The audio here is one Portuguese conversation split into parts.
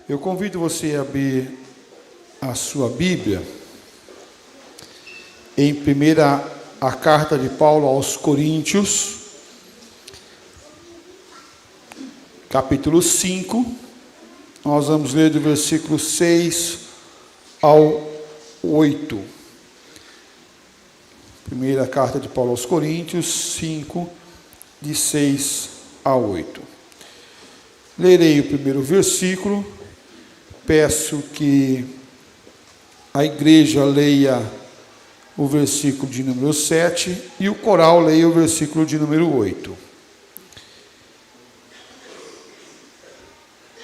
Eu convido você a abrir a sua Bíblia em a carta de Paulo aos Coríntios, capítulo 5. Nós vamos ler do versículo 6 ao 8. Primeira carta de Paulo aos Coríntios 5, de 6 a 8. Lerei o primeiro versículo. Peço que a igreja leia o versículo de número 7 e o coral leia o versículo de número 8.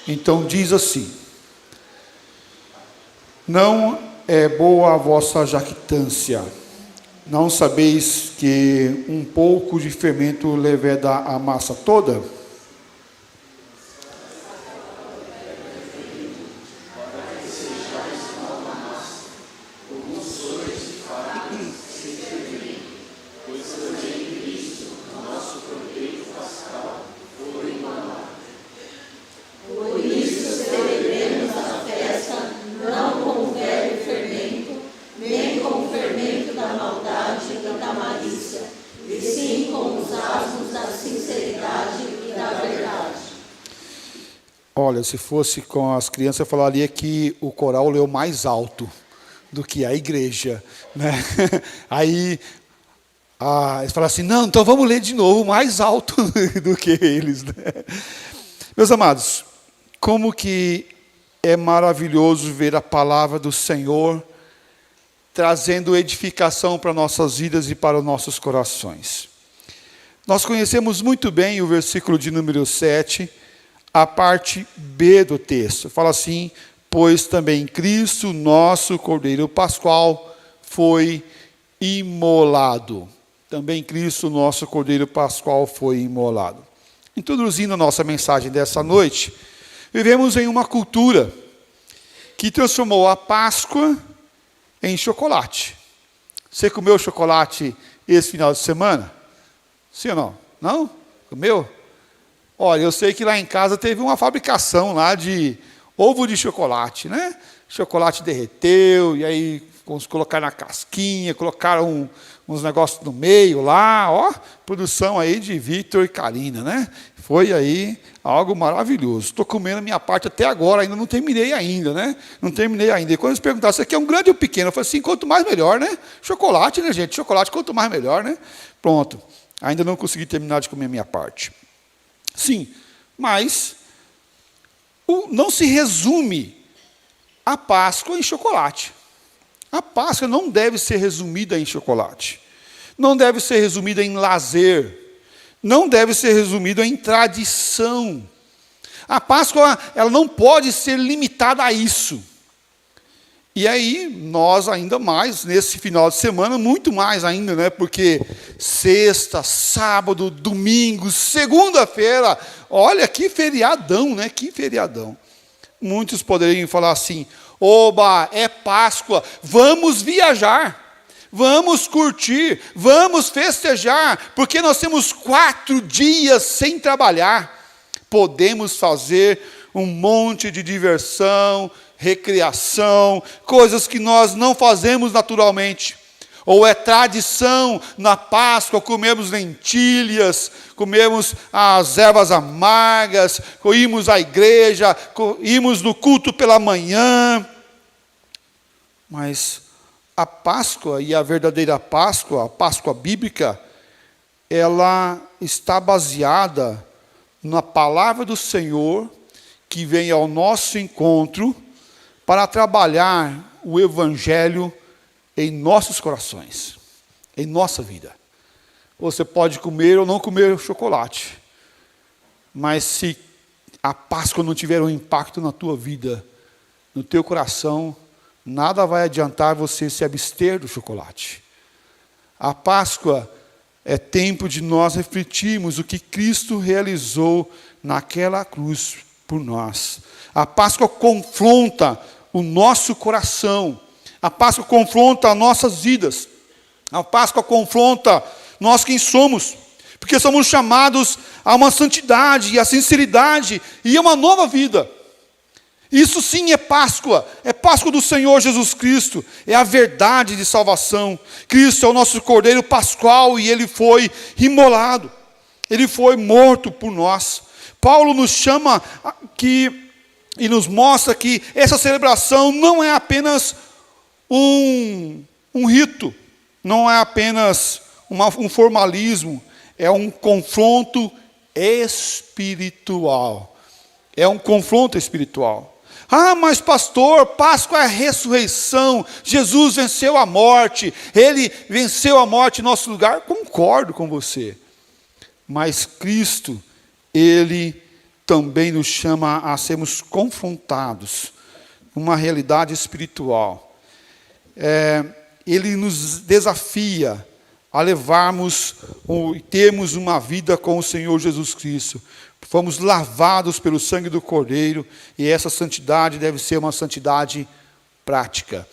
Então diz assim: não é boa a vossa jactância. Não sabeis que um pouco de fermento leveda a massa toda? Olha, se fosse com as crianças, eu falaria que o coral leu mais alto do que a igreja, né? Aí, eles falam assim, não, então vamos ler de novo mais alto do que eles, né? Meus amados, como que é maravilhoso ver a palavra do Senhor trazendo edificação para nossas vidas e para os nossos corações. Nós conhecemos muito bem o versículo de número 7, a parte B do texto. Fala assim: pois também Cristo, nosso Cordeiro Pascual, foi imolado. Também Cristo, nosso Cordeiro Pascual, foi imolado. Introduzindo a nossa mensagem dessa noite, vivemos em uma cultura que transformou a Páscoa em chocolate. Você comeu chocolate esse final de semana? Sim ou não? Não? Comeu? Olha, eu sei que lá em casa teve uma fabricação lá de ovo de chocolate, né? Chocolate derreteu, e aí colocaram na casquinha, colocaram uns negócios no meio lá, ó, produção aí de Victor e Karina, né? Foi aí algo maravilhoso. Estou comendo a minha parte até agora, ainda não terminei ainda, né? Não terminei ainda. E quando eles perguntaram, isso aqui é um grande ou pequeno? Eu falei assim, quanto mais melhor, né? Chocolate, né, gente? Chocolate, quanto mais melhor, né? Pronto. Ainda não consegui terminar de comer a minha parte. Sim, mas não se resume a Páscoa em chocolate. A Páscoa não deve ser resumida em chocolate. Não deve ser resumida em lazer. Não deve ser resumida em tradição. A Páscoa, ela não pode ser limitada a isso. E aí, nós ainda mais, nesse final de semana, muito mais ainda, né? Porque sexta, sábado, domingo, segunda-feira, olha que feriadão, né? Que feriadão. Muitos poderiam falar assim, oba, é Páscoa, vamos viajar, vamos curtir, vamos festejar, porque nós temos 4 dias sem trabalhar. Podemos fazer um monte de diversão, recreação, coisas que nós não fazemos naturalmente. Ou é tradição na Páscoa comermos lentilhas, comermos as ervas amargas, irmos à igreja, irmos no culto pela manhã. Mas a Páscoa e a verdadeira Páscoa, a Páscoa bíblica, ela está baseada na palavra do Senhor que vem ao nosso encontro para trabalhar o Evangelho em nossos corações, em nossa vida. Você pode comer ou não comer chocolate, mas se a Páscoa não tiver um impacto na tua vida, no teu coração, nada vai adiantar você se abster do chocolate. A Páscoa é tempo de nós refletirmos o que Cristo realizou naquela cruz por nós. A Páscoa confronta o nosso coração. A Páscoa confronta as nossas vidas. A Páscoa confronta nós quem somos. Porque somos chamados a uma santidade e a sinceridade e a uma nova vida. Isso sim é Páscoa do Senhor Jesus Cristo, é a verdade de salvação. Cristo é o nosso Cordeiro Pascual e Ele foi imolado, Ele foi morto por nós. Paulo nos chama e nos mostra que essa celebração não é apenas um rito, não é apenas um formalismo, é um confronto espiritual. É um confronto espiritual. Ah, mas pastor, Páscoa é a ressurreição, Jesus venceu a morte, Ele venceu a morte em nosso lugar. Concordo com você. Mas Cristo, Ele também nos chama a sermos confrontados numa realidade espiritual. Ele nos desafia a levarmos e termos uma vida com o Senhor Jesus Cristo. Fomos lavados pelo sangue do Cordeiro, e essa santidade deve ser uma santidade prática.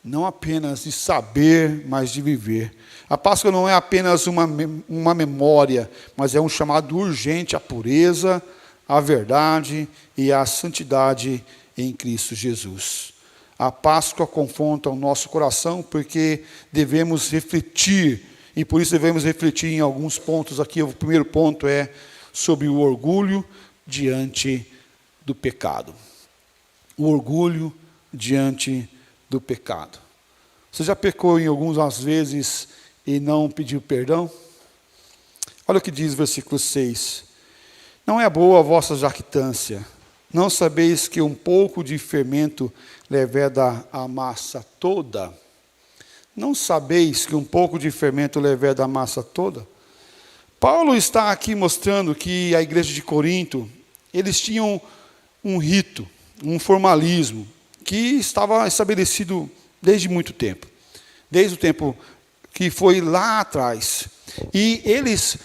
Não apenas de saber, mas de viver. A Páscoa não é apenas uma memória, mas é um chamado urgente à pureza, à verdade e à santidade em Cristo Jesus. A Páscoa confronta o nosso coração, porque devemos refletir, e por isso devemos refletir em alguns pontos aqui. O primeiro ponto é sobre o orgulho diante do pecado. O orgulho diante do pecado. Você já pecou em algumas vezes e não pediu perdão? Olha o que diz o versículo 6. Não é boa a vossa jactância. Não sabeis que um pouco de fermento leveda a massa toda? Não sabeis que um pouco de fermento leveda a massa toda? Paulo está aqui mostrando que a igreja de Corinto, eles tinham um rito, um formalismo, que estava estabelecido desde muito tempo. Desde o tempo que foi lá atrás. E eles,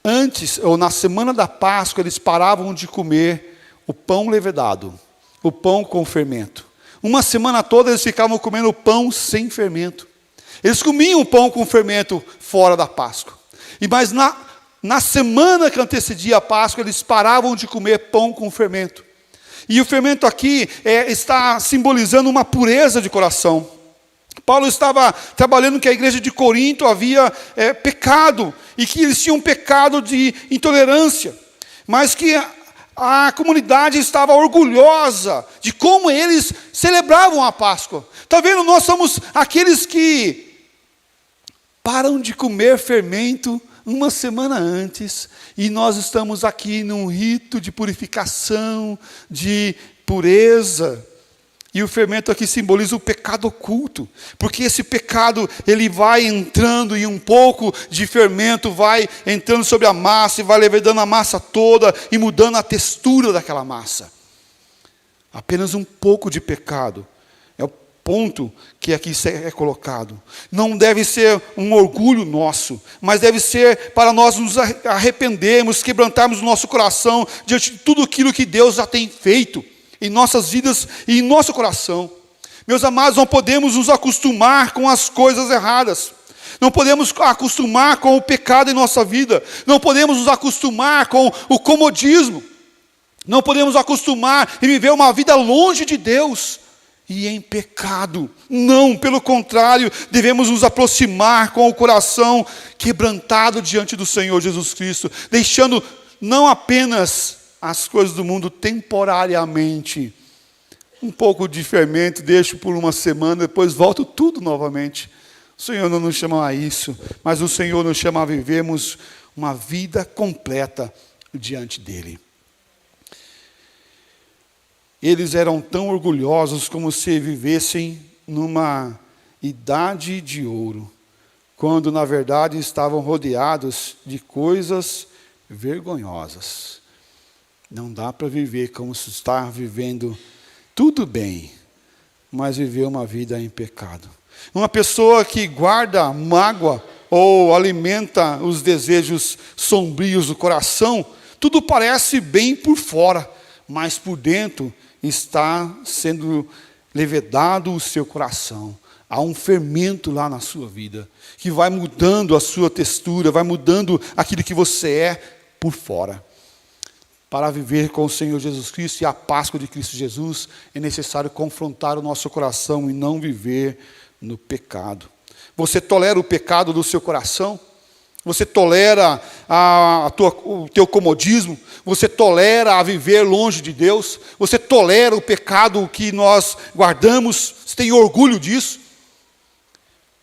antes, ou na semana da Páscoa, eles paravam de comer o pão levedado, o pão com fermento. Uma semana toda eles ficavam comendo pão sem fermento. Eles comiam pão com fermento fora da Páscoa. Mas na semana que antecedia a Páscoa, eles paravam de comer pão com fermento. E o fermento aqui está simbolizando uma pureza de coração. Paulo estava trabalhando que a igreja de Corinto havia pecado, e que eles tinham pecado de intolerância, mas que a comunidade estava orgulhosa de como eles celebravam a Páscoa. Está vendo? Nós somos aqueles que param de comer fermento uma semana antes, e nós estamos aqui num rito de purificação, de pureza. E o fermento aqui simboliza o pecado oculto, porque esse pecado, ele vai entrando, e um pouco de fermento vai entrando sobre a massa, e vai levedando a massa toda, e mudando a textura daquela massa. Apenas um pouco de pecado é o ponto que aqui é colocado. Não deve ser um orgulho nosso, mas deve ser para nós nos arrependermos, quebrantarmos o nosso coração diante de tudo aquilo que Deus já tem feito em nossas vidas e em nosso coração. Meus amados, não podemos nos acostumar com as coisas erradas. Não podemos acostumar com o pecado em nossa vida. Não podemos nos acostumar com o comodismo. Não podemos acostumar e viver uma vida longe de Deus e em pecado. Não, pelo contrário, devemos nos aproximar com o coração quebrantado diante do Senhor Jesus Cristo, deixando não apenas as coisas do mundo temporariamente. Um pouco de fermento, deixo por uma semana, depois volto tudo novamente. O Senhor não nos chama a isso, mas o Senhor nos chama a vivermos uma vida completa diante dEle. Eles eram tão orgulhosos como se vivessem numa idade de ouro, quando na verdade estavam rodeados de coisas vergonhosas. Não dá para viver como se está vivendo tudo bem, mas viver uma vida em pecado. Uma pessoa que guarda mágoa ou alimenta os desejos sombrios do coração, tudo parece bem por fora, mas por dentro está sendo levedado o seu coração. Há um fermento lá na sua vida, que vai mudando a sua textura, vai mudando aquilo que você é por fora. Para viver com o Senhor Jesus Cristo e a Páscoa de Cristo Jesus, é necessário confrontar o nosso coração e não viver no pecado. Você tolera o pecado do seu coração? Você tolera o teu comodismo? Você tolera a viver longe de Deus? Você tolera o pecado que nós guardamos? Você tem orgulho disso?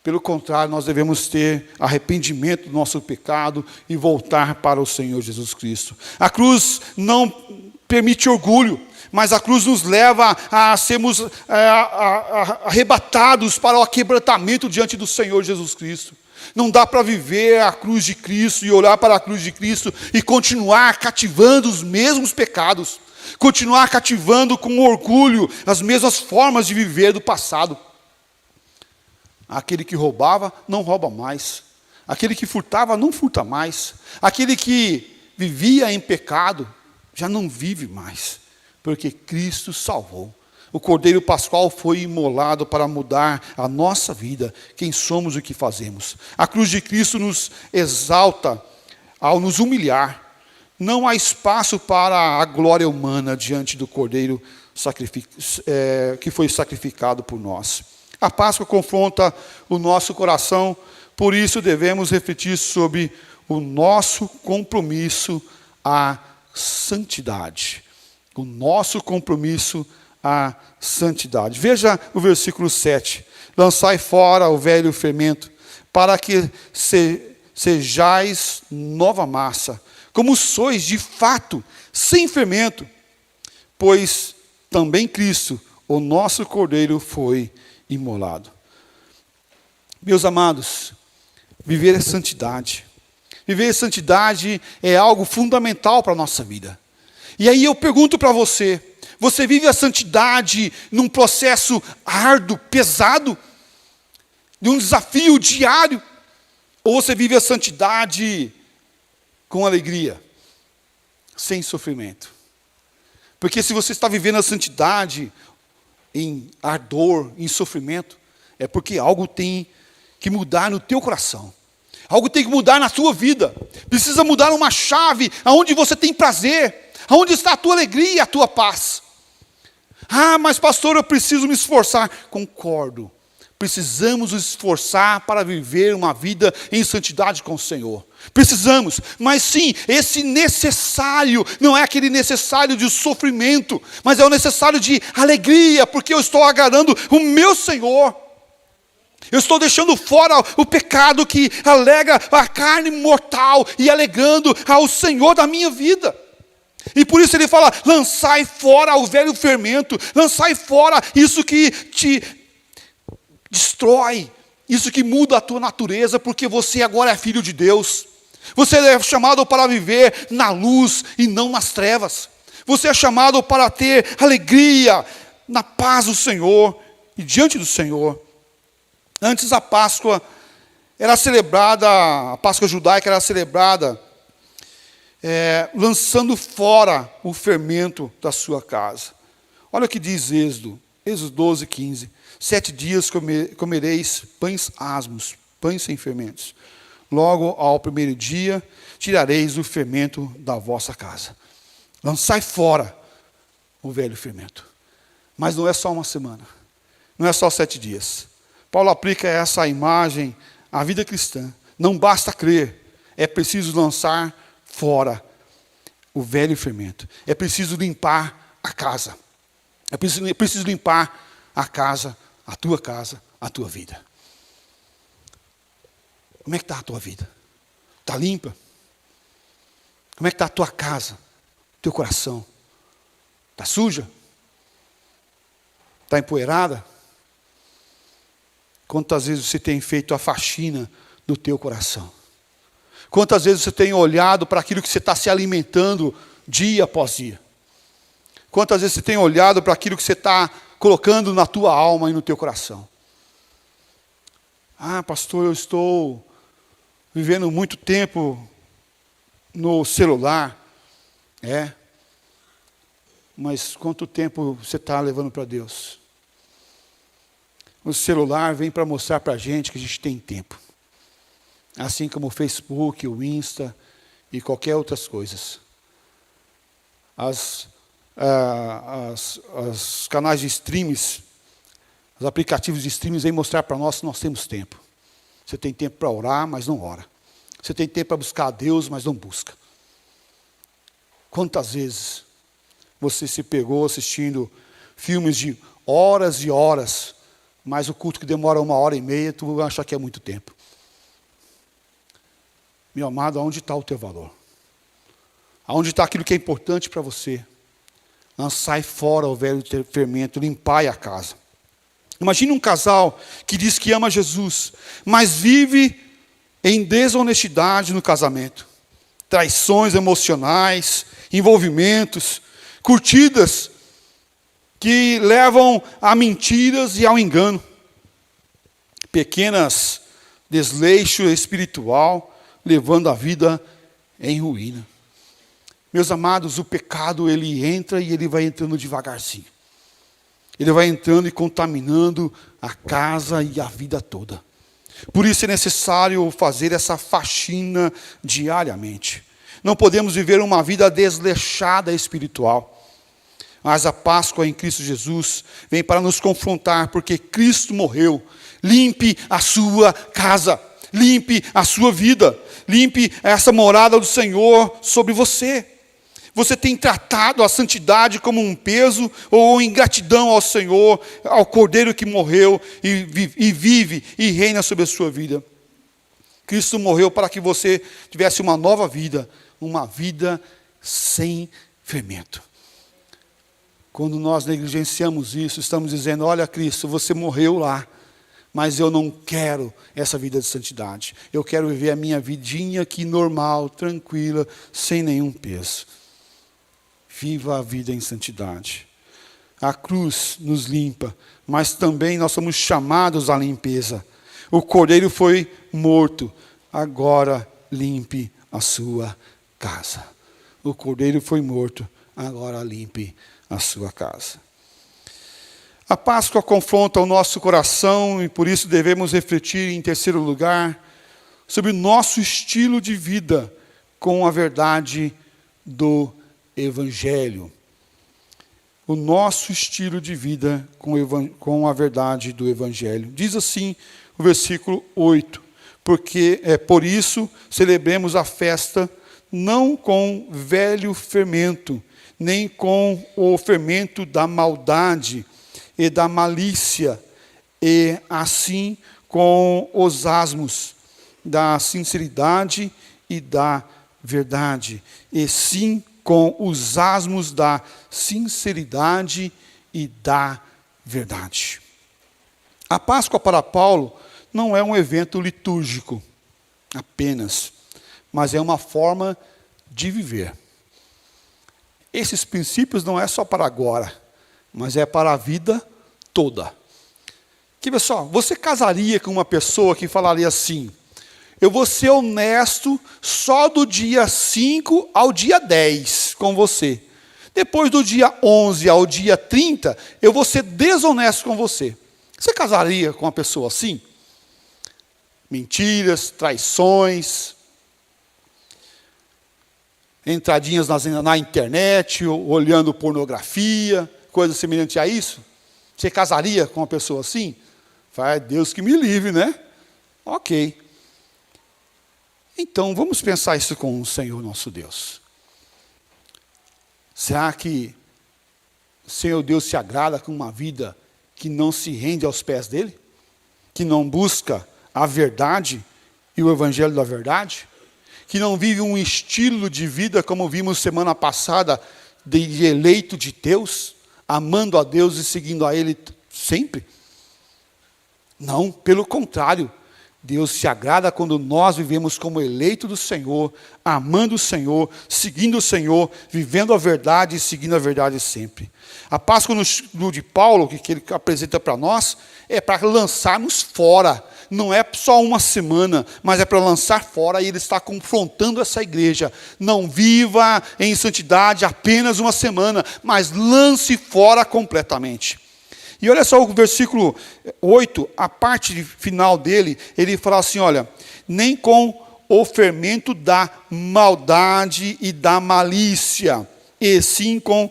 Pelo contrário, nós devemos ter arrependimento do nosso pecado e voltar para o Senhor Jesus Cristo. A cruz não permite orgulho, mas a cruz nos leva a sermos arrebatados para o quebrantamento diante do Senhor Jesus Cristo. Não dá para viver a cruz de Cristo e olhar para a cruz de Cristo e continuar cativando os mesmos pecados, continuar cativando com orgulho as mesmas formas de viver do passado. Aquele que roubava, não rouba mais. Aquele que furtava, não furta mais. Aquele que vivia em pecado, já não vive mais, porque Cristo salvou. O Cordeiro Pascual foi imolado para mudar a nossa vida, quem somos e o que fazemos. A cruz de Cristo nos exalta ao nos humilhar. Não há espaço para a glória humana diante do Cordeiro que foi sacrificado por nós. A Páscoa confronta o nosso coração, por isso devemos refletir sobre o nosso compromisso à santidade. O nosso compromisso à santidade. Veja o versículo 7. Lançai fora o velho fermento, para que sejais nova massa, como sois de fato, sem fermento, pois também Cristo, o nosso Cordeiro, foi imolado. Meus amados, viver é santidade. Viver santidade é algo fundamental para a nossa vida. E aí eu pergunto para você, você vive a santidade num processo árduo, pesado, de um desafio diário? Ou você vive a santidade com alegria, sem sofrimento? Porque se você está vivendo a santidade em ardor, em sofrimento, é porque algo tem que mudar no teu coração. Algo tem que mudar na tua vida. Precisa mudar uma chave aonde você tem prazer, aonde está a tua alegria e a tua paz. Ah, mas pastor, eu preciso me esforçar. Concordo. Precisamos nos esforçar para viver uma vida em santidade com o Senhor. Precisamos, mas sim, esse necessário, não é aquele necessário de sofrimento, mas é o necessário de alegria, porque eu estou agradando o meu Senhor. Eu estou deixando fora o pecado que alega a carne mortal e alegando ao Senhor da minha vida. E por isso ele fala, lançai fora o velho fermento, lançai fora isso que te destrói, isso que muda a tua natureza, porque você agora é filho de Deus. Você é chamado para viver na luz e não nas trevas. Você é chamado para ter alegria na paz do Senhor e diante do Senhor. Antes a Páscoa era celebrada, a Páscoa judaica era celebrada lançando fora o fermento da sua casa. Olha o que diz Êxodo 12, 15. 7 dias comereis pães asmos, pães sem fermentos. Logo ao primeiro dia tirareis o fermento da vossa casa. Lançai fora o velho fermento. Mas não é só uma semana, não é só 7 dias. Paulo aplica essa imagem à vida cristã. Não basta crer, é preciso lançar fora o velho fermento. É preciso limpar a casa. É preciso limpar a casa, a tua vida. Como é que está a tua vida? Está limpa? Como é que está a tua casa? Teu coração? Está suja? Está empoeirada? Quantas vezes você tem feito a faxina do teu coração? Quantas vezes você tem olhado para aquilo que você está se alimentando dia após dia? Quantas vezes você tem olhado para aquilo que você está colocando na tua alma e no teu coração? Ah, pastor, eu estou vivendo muito tempo no celular. Mas quanto tempo você está levando para Deus? O celular vem para mostrar para a gente que a gente tem tempo. Assim como o Facebook, o Insta e qualquer outras coisas. Os canais de streams, os aplicativos de streams vêm mostrar para nós que nós temos tempo. Você tem tempo para orar, mas não ora. Você tem tempo para buscar a Deus, mas não busca. Quantas vezes você se pegou assistindo filmes de horas e horas, mas o culto que demora 1h30, tu acha que é muito tempo. Meu amado, aonde está o teu valor? Aonde está aquilo que é importante para você? Lançai fora o velho fermento, limpai a casa. Imagine um casal que diz que ama Jesus, mas vive em desonestidade no casamento. Traições emocionais, envolvimentos, curtidas que levam a mentiras e ao engano. Pequenas desleixo espiritual, levando a vida em ruína. Meus amados, o pecado, ele entra e ele vai entrando devagarzinho. Ele vai entrando e contaminando a casa e a vida toda. Por isso é necessário fazer essa faxina diariamente. Não podemos viver uma vida desleixada espiritual. Mas a Páscoa em Cristo Jesus vem para nos confrontar, porque Cristo morreu. Limpe a sua casa, limpe a sua vida, limpe essa morada do Senhor sobre você. Você tem tratado a santidade como um peso ou ingratidão ao Senhor, ao Cordeiro que morreu e vive e reina sobre a sua vida. Cristo morreu para que você tivesse uma nova vida, uma vida sem fermento. Quando nós negligenciamos isso, estamos dizendo, olha Cristo, você morreu lá, mas eu não quero essa vida de santidade. Eu quero viver a minha vidinha aqui normal, tranquila, sem nenhum peso. Viva a vida em santidade. A cruz nos limpa, mas também nós somos chamados à limpeza. O Cordeiro foi morto, agora limpe a sua casa. O Cordeiro foi morto, agora limpe a sua casa. A Páscoa confronta o nosso coração e por isso devemos refletir, em terceiro lugar, sobre o nosso estilo de vida com a verdade do Evangelho. O nosso estilo de vida com a verdade do Evangelho. Diz assim o versículo 8, porque por isso celebremos a festa não com velho fermento, nem com o fermento da maldade e da malícia, e assim com os asmos da sinceridade e da verdade, e sim com os asmos da sinceridade e da verdade. A Páscoa para Paulo não é um evento litúrgico apenas, mas é uma forma de viver. Esses princípios não é só para agora, mas é para a vida toda. Que pessoal, você casaria com uma pessoa que falaria assim, eu vou ser honesto só do dia 5 ao dia 10 com você. Depois do dia 11 ao dia 30, eu vou ser desonesto com você. Você casaria com uma pessoa assim? Mentiras, traições, entradinhas na internet, olhando pornografia, coisas semelhantes a isso. Você casaria com uma pessoa assim? Vai, Deus que me livre, né? Ok. Então, vamos pensar isso com o Senhor nosso Deus. Será que o Senhor Deus se agrada com uma vida que não se rende aos pés dele? Que não busca a verdade e o evangelho da verdade? Que não vive um estilo de vida como vimos semana passada, de eleito de Deus, amando a Deus e seguindo a Ele sempre? Não, pelo contrário. Deus se agrada quando nós vivemos como eleito do Senhor, amando o Senhor, seguindo o Senhor, vivendo a verdade e seguindo a verdade sempre. A Páscoa de Paulo, que ele apresenta para nós, é para lançarmos fora. Não é só uma semana, mas é para lançar fora, e ele está confrontando essa igreja. Não viva em santidade apenas uma semana, mas lance fora completamente. E olha só o versículo 8, a parte final dele, ele fala assim, olha, nem com o fermento da maldade e da malícia, e sim com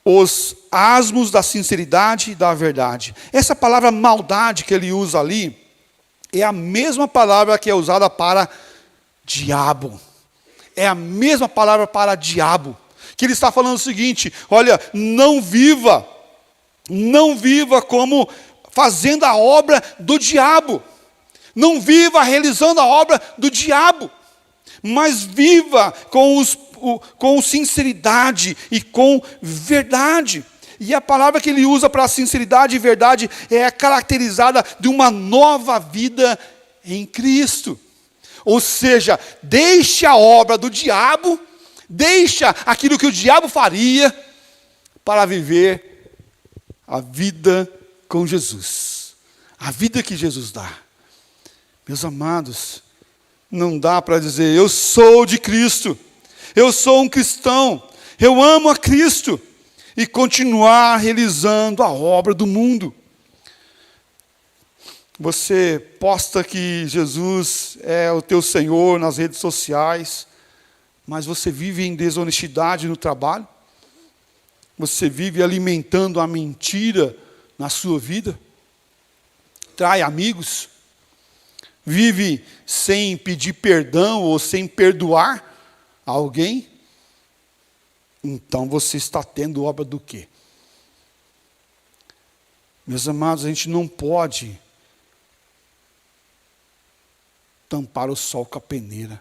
os asmos da sinceridade e da verdade. Essa palavra maldade que ele usa ali é a mesma palavra que é usada para diabo. É a mesma palavra para diabo. Que ele está falando o seguinte: olha, não viva como fazendo a obra do diabo. Não viva realizando a obra do diabo. Mas viva com sinceridade e com verdade. E a palavra que ele usa para sinceridade e verdade é caracterizada de uma nova vida em Cristo. Ou seja, deixe a obra do diabo, deixa aquilo que o diabo faria, para viver a vida com Jesus. A vida que Jesus dá. Meus amados, não dá para dizer, eu sou de Cristo, eu sou um cristão, eu amo a Cristo, e continuar realizando a obra do mundo. Você posta que Jesus é o teu Senhor nas redes sociais, mas você vive em desonestidade no trabalho? Você vive alimentando a mentira na sua vida? Trai amigos? Vive sem pedir perdão ou sem perdoar alguém? Então você está tendo obra do quê? Meus amados, a gente não pode tampar o sol com a peneira.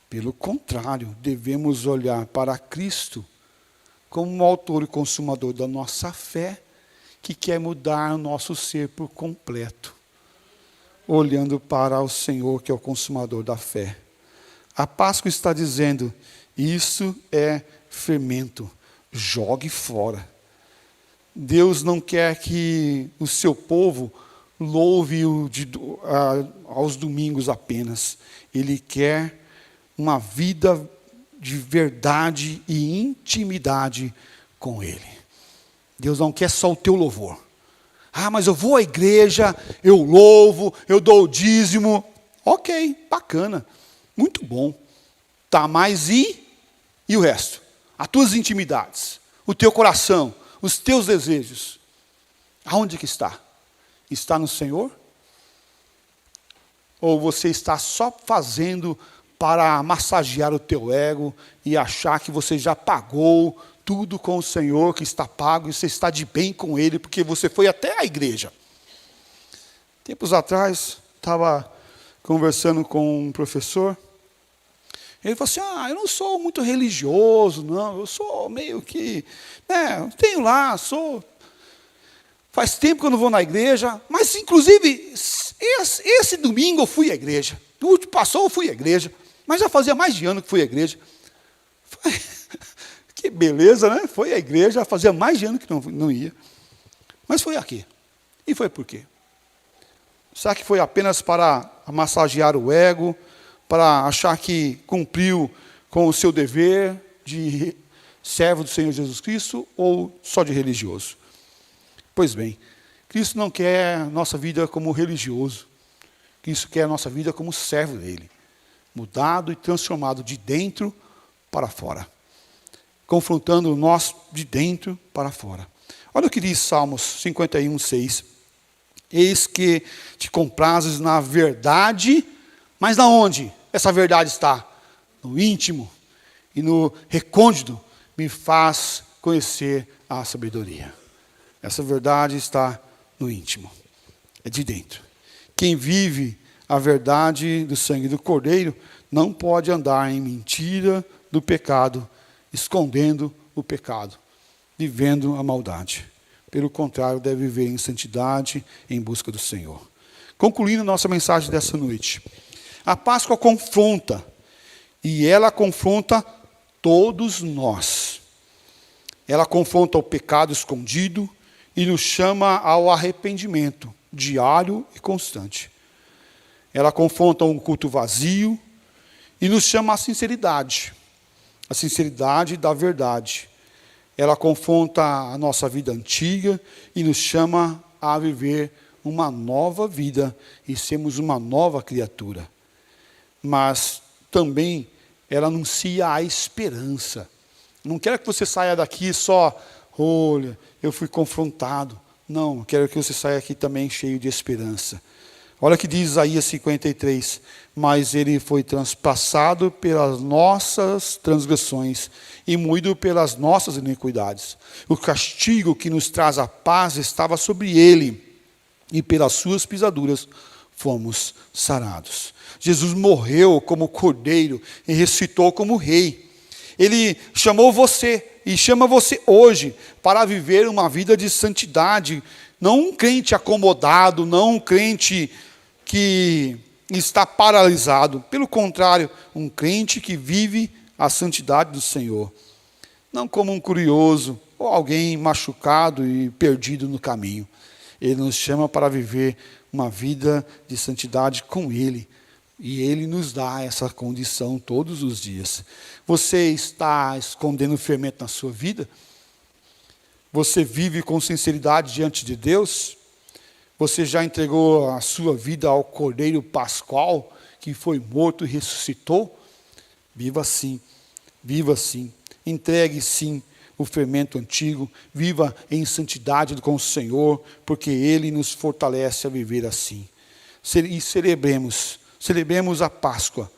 Pelo contrário, devemos olhar para Cristo como o autor e consumador da nossa fé, que quer mudar o nosso ser por completo. Olhando para o Senhor, que é o consumador da fé. A Páscoa está dizendo, isso é fermento, jogue fora. Deus não quer que o seu povo louve aos domingos apenas. Ele quer uma vida de verdade e intimidade com Ele. Deus não quer só o teu louvor. Ah, mas eu vou à igreja, eu louvo, eu dou o dízimo. Ok, bacana, muito bom. Tá, mas e o resto? As tuas intimidades, o teu coração, os teus desejos. Aonde que está? Está no Senhor? Ou você está só fazendo para massagear o teu ego e achar que você já pagou tudo com o Senhor, que está pago, e você está de bem com Ele, porque você foi até a igreja? Tempos atrás, estava conversando com um professor. Ele falou assim, eu não sou muito religioso, não, eu sou meio que, tenho lá, faz tempo que eu não vou na igreja, mas inclusive, esse domingo eu fui à igreja, no último passou eu fui à igreja, mas já fazia mais de ano que fui à igreja. Que beleza, né? Foi à igreja, fazia mais de ano que não ia, mas foi aqui. E foi por quê? Será que foi apenas para massagear o ego, para achar que cumpriu com o seu dever de servo do Senhor Jesus Cristo, ou só de religioso? Pois bem, Cristo não quer nossa vida como religioso. Cristo quer a nossa vida como servo dele, mudado e transformado de dentro para fora, confrontando nós de dentro para fora. Olha o que diz Salmos 51, 6. Eis que te comprazes na verdade, mas na onde essa verdade está? No íntimo e no recôndito me faz conhecer a sabedoria. Essa verdade está no íntimo, é de dentro. Quem vive a verdade do sangue do Cordeiro não pode andar em mentira do pecado, escondendo o pecado, vivendo a maldade. Pelo contrário, deve viver em santidade, em busca do Senhor. Concluindo nossa mensagem dessa noite. A Páscoa confronta, e ela confronta todos nós. Ela confronta o pecado escondido e nos chama ao arrependimento diário e constante. Ela confronta um culto vazio e nos chama à sinceridade. A sinceridade da verdade. Ela confronta a nossa vida antiga e nos chama a viver uma nova vida e sermos uma nova criatura. Mas também ela anuncia a esperança. Não quero que você saia daqui só, olha, eu fui confrontado. Não, quero que você saia aqui também cheio de esperança. Olha o que diz Isaías 53. Mas ele foi transpassado pelas nossas transgressões e moído pelas nossas iniquidades. O castigo que nos traz a paz estava sobre ele, e pelas suas pisaduras fomos sarados. Jesus morreu como cordeiro e ressuscitou como rei. Ele chamou você e chama você hoje para viver uma vida de santidade. Não um crente acomodado, não um crente que está paralisado. Pelo contrário, um crente que vive a santidade do Senhor. Não como um curioso ou alguém machucado e perdido no caminho. Ele nos chama para viver uma vida de santidade com Ele. E Ele nos dá essa condição todos os dias. Você está escondendo fermento na sua vida? Você vive com sinceridade diante de Deus? Você já entregou a sua vida ao Cordeiro Pascual, que foi morto e ressuscitou? Viva assim, viva assim. Entregue sim o fermento antigo, viva em santidade com o Senhor, porque Ele nos fortalece a viver assim. E celebremos a Páscoa,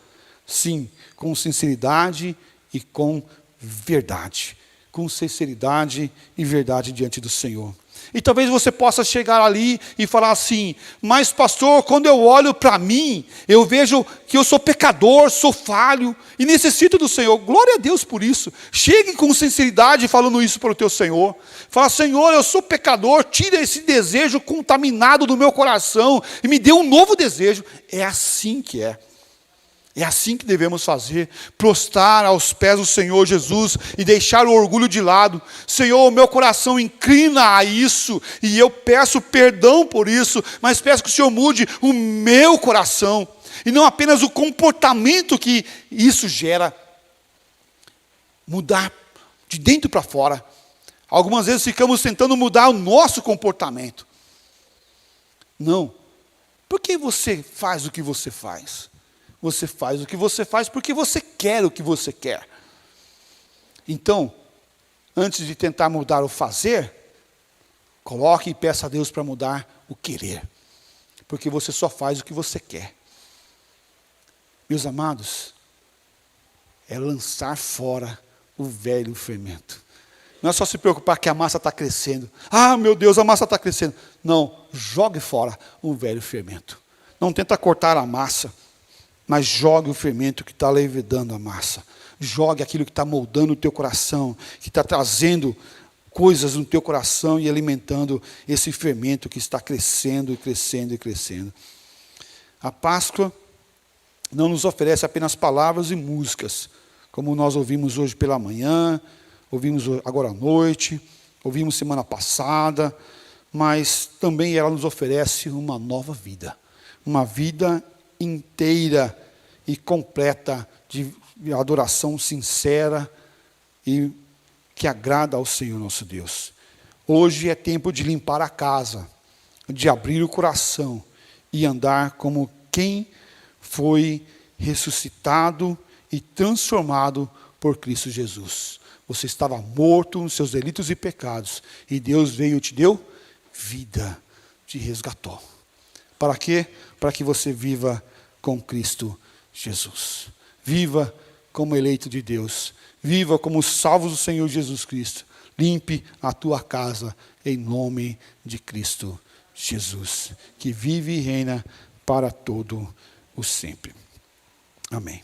sim, com sinceridade e com verdade. Com sinceridade e verdade diante do Senhor. E talvez você possa chegar ali e falar assim, mas pastor, quando eu olho para mim, eu vejo que eu sou pecador, sou falho e necessito do Senhor. Glória a Deus por isso. Chegue com sinceridade falando isso para o teu Senhor. Fala, Senhor, eu sou pecador, tira esse desejo contaminado do meu coração e me dê um novo desejo. É assim que é. É assim que devemos fazer, prostrar aos pés do Senhor Jesus e deixar o orgulho de lado. Senhor, meu coração inclina a isso e eu peço perdão por isso, mas peço que o Senhor mude o meu coração e não apenas o comportamento que isso gera. Mudar de dentro para fora. Algumas vezes ficamos tentando mudar o nosso comportamento. Não. Por que você faz o que você faz? Você faz o que você faz porque você quer o que você quer. Então, antes de tentar mudar o fazer, coloque e peça a Deus para mudar o querer. Porque você só faz o que você quer. Meus amados, é lançar fora o velho fermento. Não é só se preocupar que a massa está crescendo. Ah, meu Deus, a massa está crescendo. Não, jogue fora o velho fermento. Não tenta cortar a massa. Mas jogue o fermento que está levedando a massa. Jogue aquilo que está moldando o teu coração, que está trazendo coisas no teu coração e alimentando esse fermento que está crescendo e crescendo e crescendo. A Páscoa não nos oferece apenas palavras e músicas, como nós ouvimos hoje pela manhã, ouvimos agora à noite, ouvimos semana passada, mas também ela nos oferece uma nova vida. Uma vida inteira e completa de adoração sincera e que agrada ao Senhor nosso Deus. Hoje é tempo de limpar a casa, de abrir o coração e andar como quem foi ressuscitado e transformado por Cristo Jesus. Você estava morto nos seus delitos e pecados e Deus veio e te deu vida, te resgatou. Para quê? Para que você viva com Cristo Jesus. Viva como eleito de Deus. Viva como salvo do Senhor Jesus Cristo. Limpe a tua casa em nome de Cristo Jesus, que vive e reina para todo o sempre. Amém.